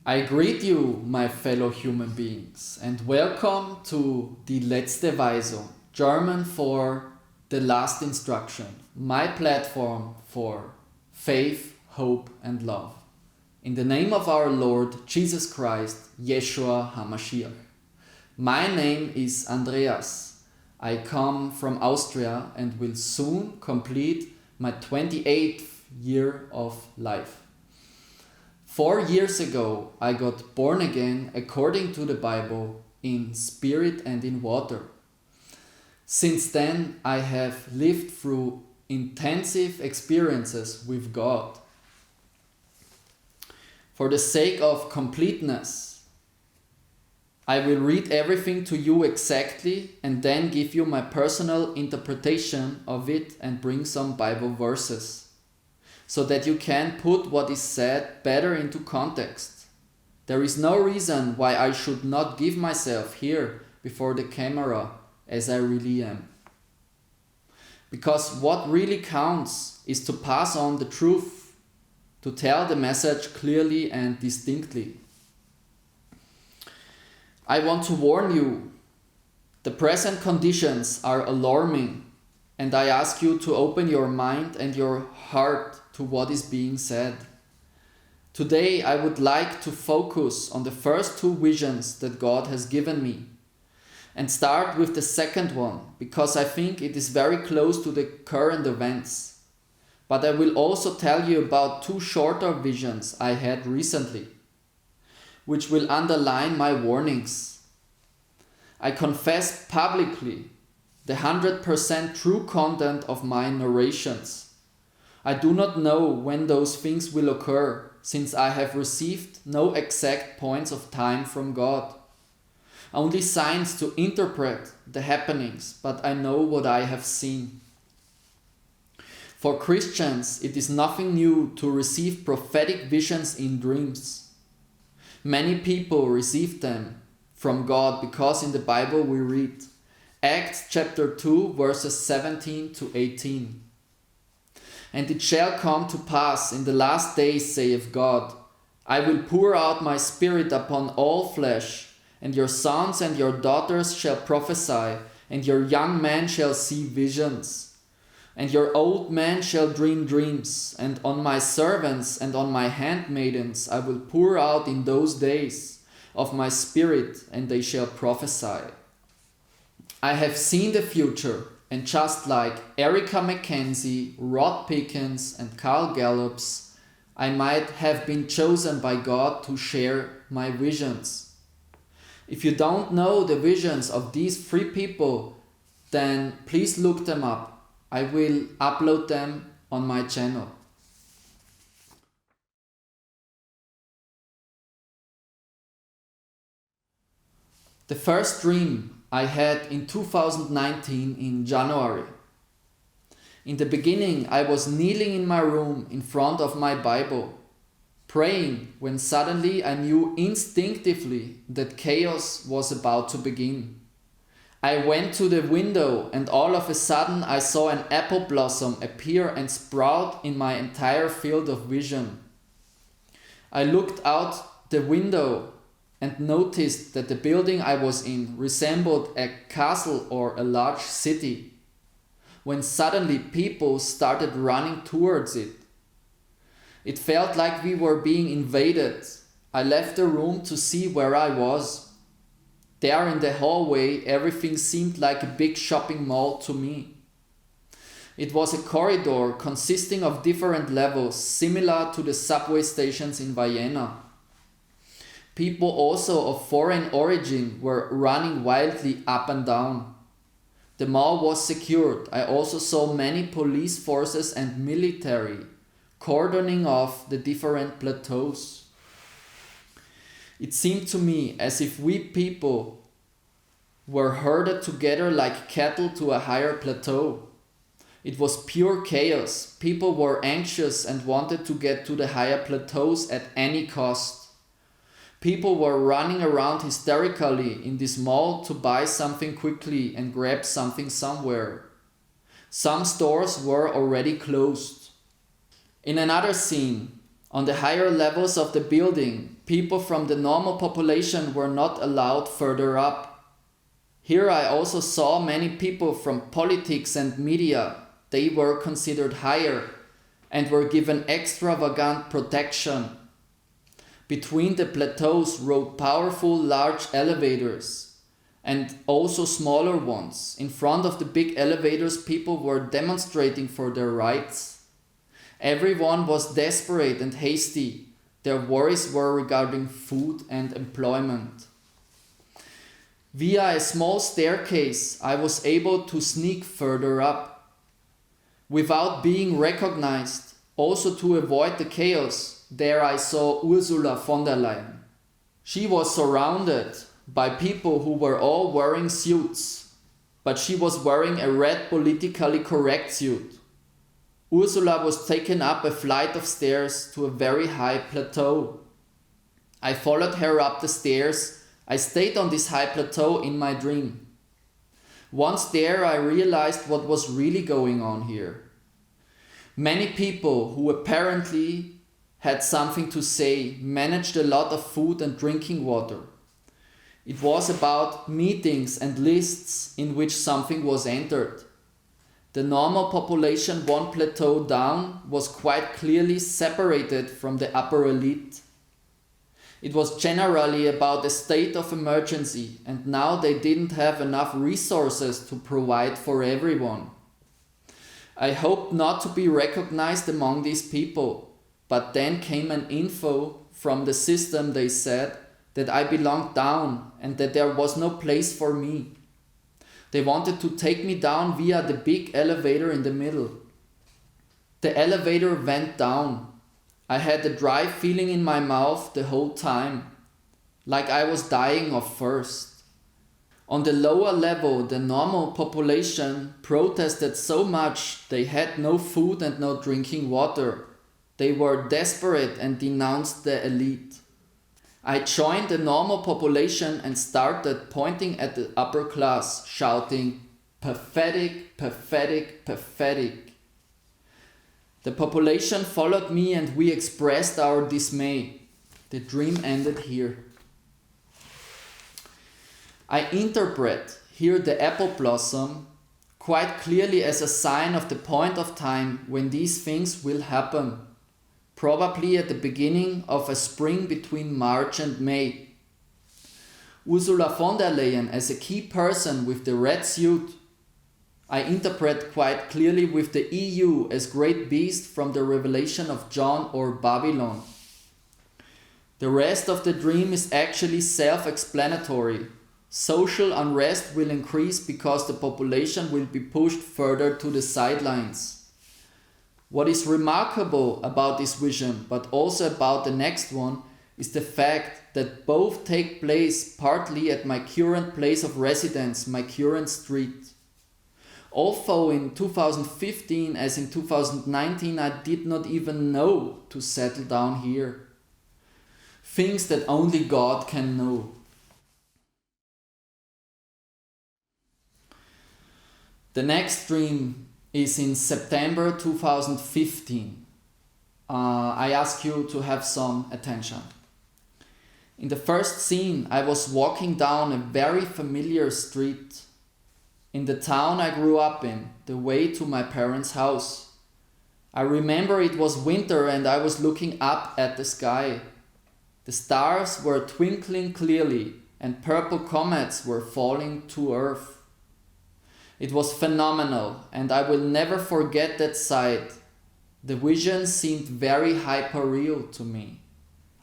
I greet you, my fellow human beings, and welcome to die letzte Weisung, German for the last instruction, my platform for faith, hope, and love. In the name of our Lord Jesus Christ, Yeshua HaMashiach. My name is Andreas. I come from Austria and will soon complete my 28th year of life. 4 years ago, I got born again according to the Bible in spirit and in water. Since then, I have lived through intensive experiences with God. For the sake of completeness, I will read everything to you exactly and then give you my personal interpretation of it and bring some Bible verses, so that you can put what is said better into context. There is no reason why I should not give myself here before the camera as I really am. Because what really counts is to pass on the truth, to tell the message clearly and distinctly. I want to warn you, the present conditions are alarming, and I ask you to open your mind and your heart to what is being said. Today I would like to focus on the first two visions that God has given me and start with the second one because I think it is very close to the current events. But I will also tell you about two shorter visions I had recently, which will underline my warnings. I confess publicly the 100% true content of my narrations. I do not know when those things will occur, since I have received no exact points of time from God. Only signs to interpret the happenings, but I know what I have seen. For Christians, it is nothing new to receive prophetic visions in dreams. Many people receive them from God because in the Bible we read Acts chapter 2 verses 17 to 18. And it shall come to pass in the last days, saith God, I will pour out my spirit upon all flesh, and your sons and your daughters shall prophesy, and your young men shall see visions, and your old men shall dream dreams, and on my servants and on my handmaidens I will pour out in those days of my spirit, and they shall prophesy. I have seen the future, and just like Erica Mackenzie, Rod Pickens, and Carl Gallups, I might have been chosen by God to share my visions. If you don't know the visions of these three people, then please look them up. I will upload them on my channel. The first dream I had in 2019 in January. In the beginning, I was kneeling in my room in front of my Bible, praying when suddenly I knew instinctively that chaos was about to begin. I went to the window and all of a sudden I saw an apple blossom appear and sprout in my entire field of vision. I looked out the window and noticed that the building I was in resembled a castle or a large city, when suddenly people started running towards it. It felt like we were being invaded. I left the room to see where I was. There in the hallway, everything seemed like a big shopping mall to me. It was a corridor consisting of different levels, similar to the subway stations in Vienna. People also of foreign origin were running wildly up and down. The mall was secured. I also saw many police forces and military cordoning off the different plateaus. It seemed to me as if we people were herded together like cattle to a higher plateau. It was pure chaos. People were anxious and wanted to get to the higher plateaus at any cost. People were running around hysterically in this mall to buy something quickly and grab something somewhere. Some stores were already closed. In another scene, On the higher levels of the building, people from the normal population were not allowed further up. Here I also saw many people from politics and media. They were considered higher and were given extravagant protection. Between the plateaus rode powerful large elevators and also smaller ones. In front of the big elevators, people were demonstrating for their rights. Everyone was desperate and hasty. Their worries were regarding food and employment. Via a small staircase, I was able to sneak further up. Without being recognized, also to avoid the chaos, there I saw Ursula von der Leyen. She was surrounded by people who were all wearing suits, but she was wearing a red politically correct suit. Ursula was taken up a flight of stairs to a very high plateau. I followed her up the stairs. I stayed on this high plateau in my dream. Once there, I realized what was really going on here. Many people who apparently had something to say managed a lot of food and drinking water. It was about meetings and lists in which something was entered. The normal population one plateau down was quite clearly separated from the upper elite. It was generally about a state of emergency, and now they didn't have enough resources to provide for everyone. I hoped not to be recognized among these people, but then came an info from the system. They said that I belonged down and that there was no place for me. They wanted to take me down via the big elevator in the middle. The elevator went down. I had a dry feeling in my mouth the whole time, like I was dying of thirst. On the lower level, the normal population protested so much they had no food and no drinking water. They were desperate and denounced the elite. I joined the normal population and started pointing at the upper class, shouting, "Pathetic, pathetic, pathetic." The population followed me and we expressed our dismay. The dream ended here. I interpret here the apple blossom quite clearly as a sign of the point of time when these things will happen, probably at the beginning of a spring between March and May. Ursula von der Leyen as a key person with the red suit, I interpret quite clearly with the EU as great beast from the Revelation of John or Babylon. The rest of the dream is actually self-explanatory. Social unrest will increase because the population will be pushed further to the sidelines. What is remarkable about this vision, but also about the next one, is the fact that both take place partly at my current place of residence, my current street. Although in 2015 as in 2019 I did not even know to settle down here. Things that only God can know. The next dream is in September 2015. I ask you to have some attention. In the first scene, I was walking down a very familiar street. In the town I grew up in, the way to my parents' house. I remember it was winter and I was looking up at the sky. The stars were twinkling clearly and purple comets were falling to earth. It was phenomenal and I will never forget that sight. The vision seemed very hyper-real to me.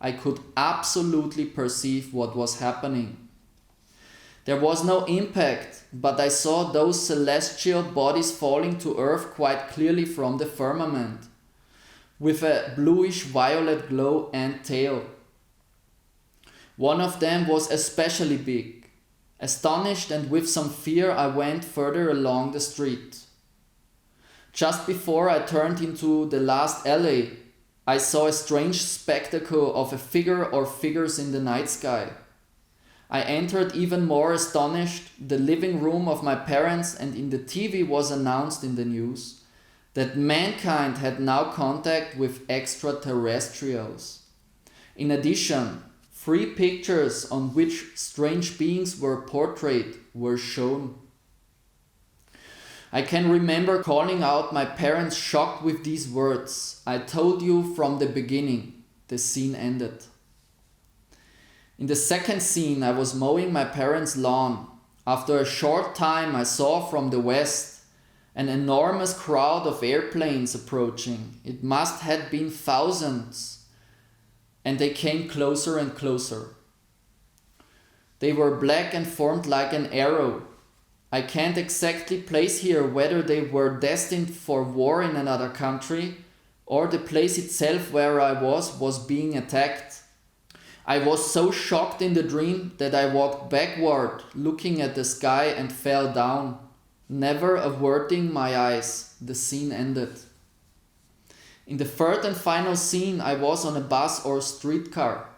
I could absolutely perceive what was happening. There was no impact, but I saw those celestial bodies falling to earth quite clearly from the firmament, with a bluish-violet glow and tail. One of them was especially big. Astonished and with some fear, I went further along the street. Just before I turned into the last alley, I saw a strange spectacle of a figure or figures in the night sky. I entered even more astonished the living room of my parents, and in the TV was announced in the news that mankind had now contact with extraterrestrials. In addition, 3 pictures on which strange beings were portrayed were shown. I can remember calling out my parents, shocked with these words. I told you from the beginning. The scene ended. In the second scene, I was mowing my parents' lawn. After a short time, I saw from the west an enormous crowd of airplanes approaching. It must have been thousands, and they came closer and closer. They were black and formed like an arrow. I can't exactly place here whether they were destined for war in another country or the place itself where I was being attacked. I was so shocked in the dream that I walked backward, looking at the sky, and fell down, never averting my eyes. The scene ended. In the third and final scene, I was on a bus or streetcar.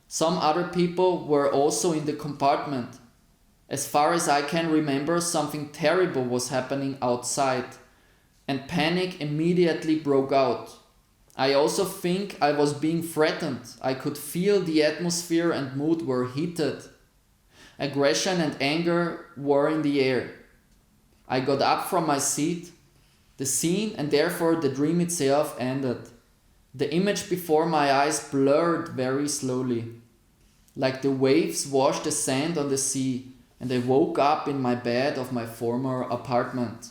Some other people were also in the compartment. As far as I can remember, something terrible was happening outside, and panic immediately broke out. I also think I was being threatened. I could feel the atmosphere and mood were heated. Aggression and anger were in the air. I got up from my seat. The scene, and therefore the dream itself, ended. The image before my eyes blurred very slowly, like the waves wash the sand on the sea, and I woke up in my bed of my former apartment.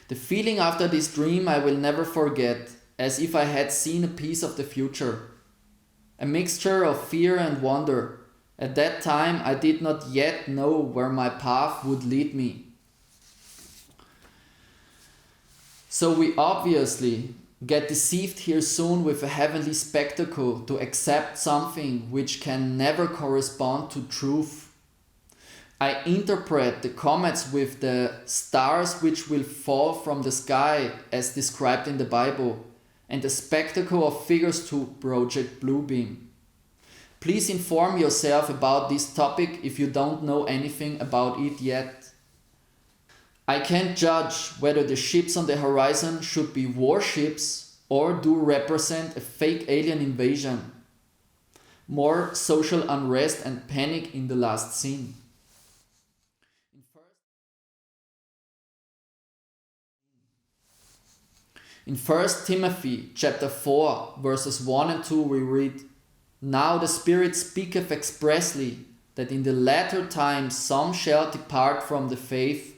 The feeling after this dream I will never forget, as if I had seen a piece of the future. A mixture of fear and wonder. At that time I did not yet know where my path would lead me. So we obviously get deceived here soon with a heavenly spectacle to accept something which can never correspond to truth. I interpret the comets with the stars which will fall from the sky as described in the Bible, and the spectacle of figures to Project Bluebeam. Please inform yourself about this topic if you don't know anything about it yet. I can't judge whether the ships on the horizon should be warships or do represent a fake alien invasion. More social unrest and panic in the last scene. In 1 Timothy chapter 4 verses 1 and 2 we read, "Now the Spirit speaketh expressly that in the latter times some shall depart from the faith,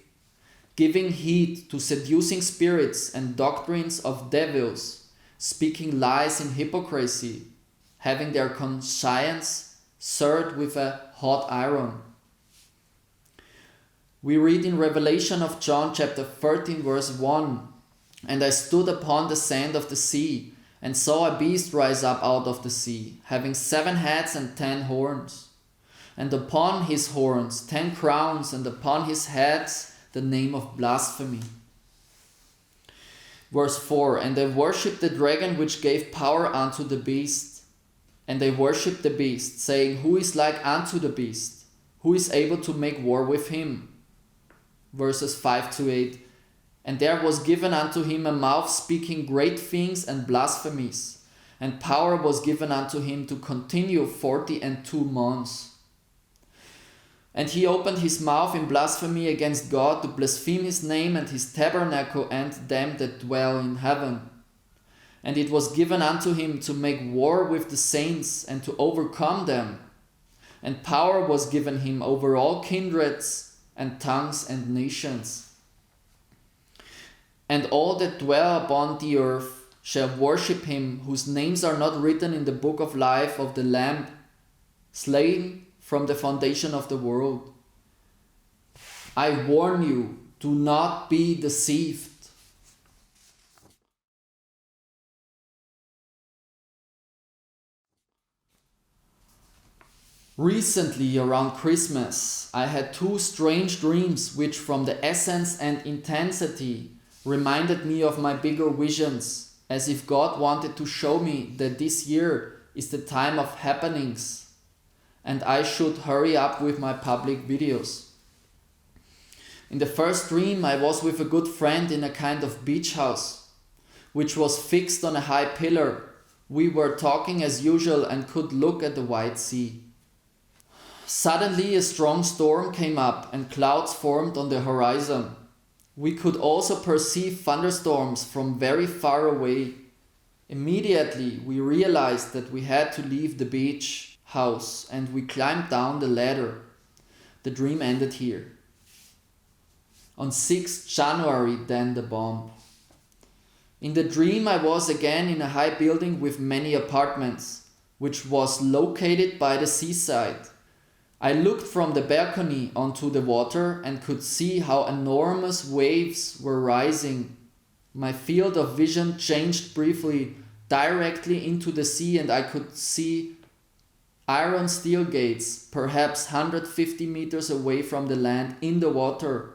giving heed to seducing spirits and doctrines of devils, speaking lies in hypocrisy, having their conscience seared with a hot iron." We read in Revelation of John chapter 13 verse 1, "And I stood upon the sand of the sea, and saw a beast rise up out of the sea, having 7 heads and 10 horns. And upon his horns 10 crowns, and upon his heads the name of blasphemy." Verse 4, "And they worshipped the dragon which gave power unto the beast. And they worshipped the beast, saying, Who is like unto the beast? Who is able to make war with him?" Verses 5 to 8, "And there was given unto him a mouth speaking great things and blasphemies, and power was given unto him to continue 42 months. And he opened his mouth in blasphemy against God, to blaspheme his name and his tabernacle and them that dwell in heaven. And it was given unto him to make war with the saints and to overcome them. And power was given him over all kindreds and tongues and nations. And all that dwell upon the earth shall worship him, whose names are not written in the book of life of the Lamb, slain from the foundation of the world. I warn you, do not be deceived." Recently, around Christmas, I had 2 strange dreams which from the essence and intensity reminded me of my bigger visions, as if God wanted to show me that this year is the time of happenings and I should hurry up with my public videos. In the first dream, I was with a good friend in a kind of beach house, which was fixed on a high pillar. We were talking as usual and could look at the wide sea. Suddenly a strong storm came up and clouds formed on the horizon. We could also perceive thunderstorms from very far away. Immediately we realized that we had to leave the beach house and we climbed down the ladder. The dream ended here. On 6th January then the bomb. In the dream I was again in a high building with many apartments, which was located by the seaside. I looked from the balcony onto the water and could see how enormous waves were rising. My field of vision changed briefly directly into the sea and I could see iron steel gates, perhaps 150 meters away from the land, in the water.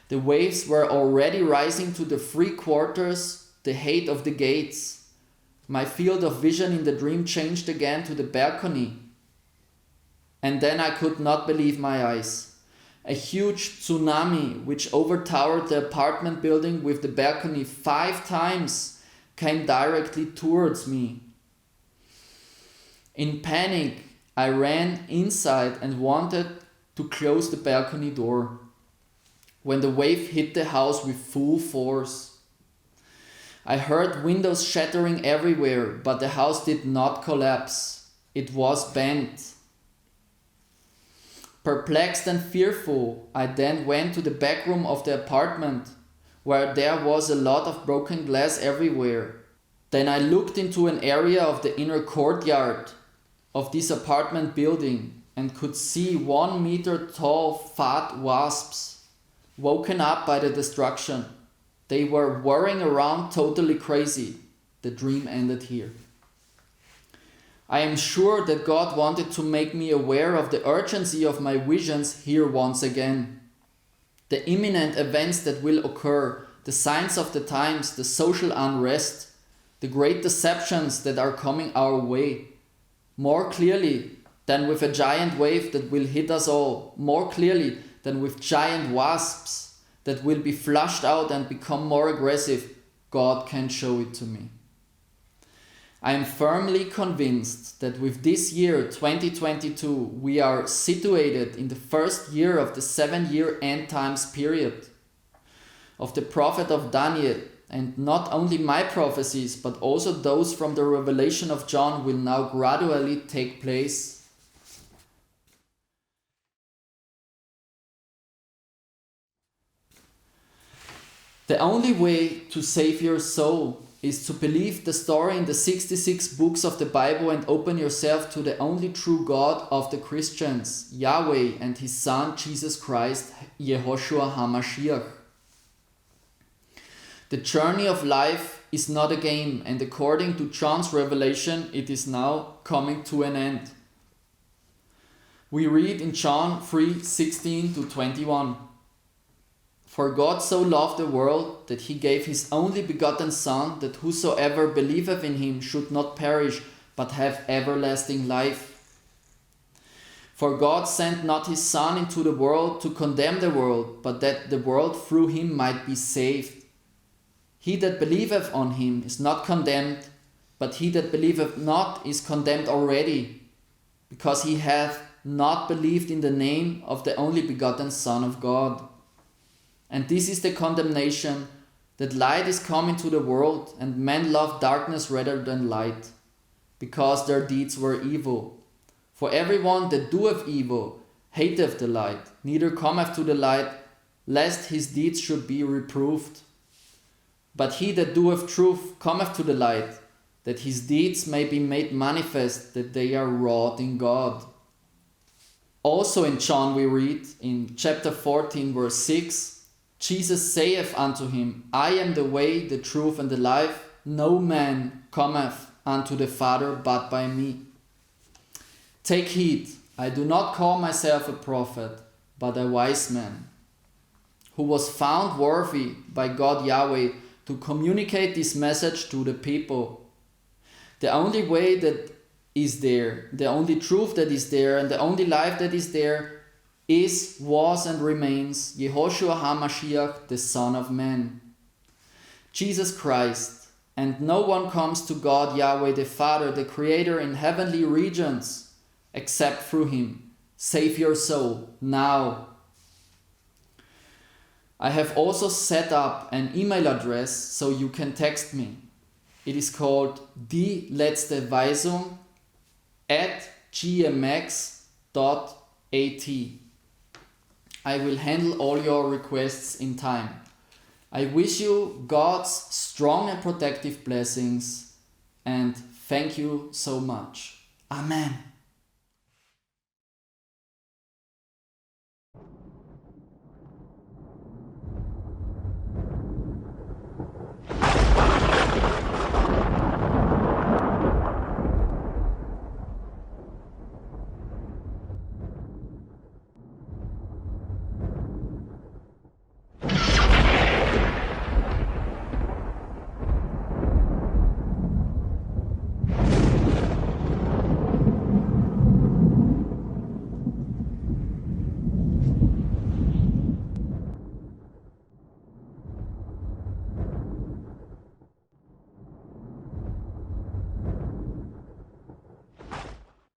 The waves were already rising to the 3/4 the height of the gates. My field of vision in the dream changed again to the balcony. And then I could not believe my eyes. A huge tsunami, which overtowered the apartment building with the balcony 5 times, came directly towards me. In panic, I ran inside and wanted to close the balcony door, when the wave hit the house with full force. I heard windows shattering everywhere, but the house did not collapse. It was bent. Perplexed and fearful, I then went to the back room of the apartment, where there was a lot of broken glass everywhere. Then I looked into an area of the inner courtyard of this apartment building and could see 1 meter tall fat wasps, woken up by the destruction. They were whirring around totally crazy. The dream ended here. I am sure that God wanted to make me aware of the urgency of my visions here once again. The imminent events that will occur, the signs of the times, the social unrest, the great deceptions that are coming our way, more clearly than with a giant wave that will hit us all, more clearly than with giant wasps that will be flushed out and become more aggressive. God can show it to me. I am firmly convinced that with this year 2022 we are situated in the first year of the 7-year end times period of the prophet of Daniel, and not only my prophecies but also those from the revelation of John will now gradually take place. The only way to save your soul is to believe the story in the 66 books of the Bible and open yourself to the only true God of the Christians, Yahweh, and His Son, Jesus Christ, Yehoshua HaMashiach. The journey of life is not a game, and according to John's revelation, it is now coming to an end. We read in John 3:16-21. For God so loved the world that He gave His only begotten Son, that whosoever believeth in Him should not perish, but have everlasting life. For God sent not His Son into the world to condemn the world, but that the world through Him might be saved. He that believeth on Him is not condemned, but he that believeth not is condemned already, because he hath not believed in the name of the only begotten Son of God. And this is the condemnation, that light is come into the world, and men love darkness rather than light, because their deeds were evil. For everyone that doeth evil hateth the light, neither cometh to the light, lest his deeds should be reproved. But he that doeth truth cometh to the light, that his deeds may be made manifest, that they are wrought in God. Also in John we read, in chapter 14 verse 6, Jesus saith unto him, I am the way, the truth, and the life. No man cometh unto the Father but by me. Take heed, I do not call myself a prophet, but a wise man, who was found worthy by God Yahweh to communicate this message to the people. The only way that is there, the only truth that is there, and the only life that is there is, was and remains Yehoshua HaMashiach, the Son of Man. Jesus Christ, and no one comes to God Yahweh the Father, the Creator in heavenly regions, except through Him. Save your soul now. I have also set up an email address so you can text me. It is called die letzte Weisung @gmx.at. I will handle all your requests in time. I wish you God's strong and protective blessings, and thank you so much. Amen.